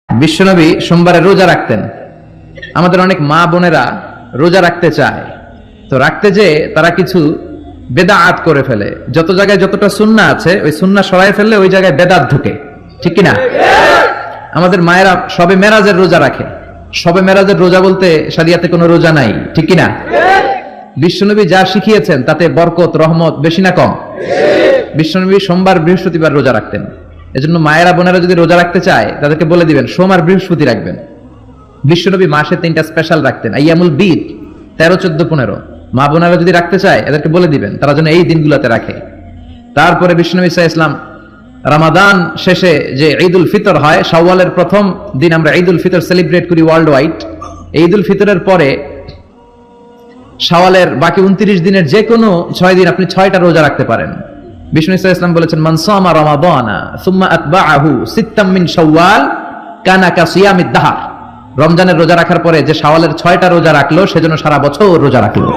বিশ্বনবী সোমবারে রোজা রাখতেন। আমাদের অনেক মা বোনেরা রোজা রাখতে চায়, তো রাখতে যেয়ে তারা কিছু বেদাত করে ফেলে। যত জায়গায় যতটা সুন্নাহ আছে ওই সুন্নাহ সরাই ফেললে ওই জায়গায় বেদাত ঢুকে, ঠিক কিনা? আমাদের মায়েরা সবে মেরাজের রোজা রাখে। সবে মেরাজের রোজা বলতে শরিয়াতে কোনো রোজা নাই, ঠিক কিনা? বিশ্বনবী যা শিখিয়েছেন তাতে বরকত রহমত বেশি না কম? বিশ্বনবী সোমবার বৃহস্পতিবার রোজা রাখতেন। এজন্য মায়েরা বোনেরা যদি রোজা রাখতে চায় তাদেরকে বলে দিবেন সোম আর বৃহস্পতি রাখবেন। বিশ্বনবী মাসে 3টা স্পেশাল রাখতেন, আইয়ামুল বীদ 13, 14, 15। মা বোনেরা যদি রাখতে চায় এদেরকে বলে দিবেন তারা যেন এই দিনগুলোতে রাখে। তারপরে বিশ্বনবী সাল্লাল্লাহু আলাইহি ওয়াসাল্লাম রমাদান শেষে যে ঈদুল ফিতর হয়, শাওয়ালের প্রথম দিন আমরা ঈদুল ফিতর সেলিব্রেট করি ওয়ার্ল্ড ওয়াইড। ঈদুল ফিতরের পরে শাওয়ালের বাকি 29 দিনের যে কোনো 6 দিন আপনি 6টা রোজা রাখতে পারেন। বিষ্ণু সাল্লাল্লাহু আলাইহি ওয়াসাল্লাম বলেছেন, মান সামা রমাদানা সুম্মা আতবাআহু সিত্তাম মিন শাওয়াল কানা কাসিয়ামিদ দাহর। রমজানের রোজা রাখার পরে যে শাওয়ালের 6টা রোজা রাখলো সেজন্য সারা বছর রোজা রাখলো।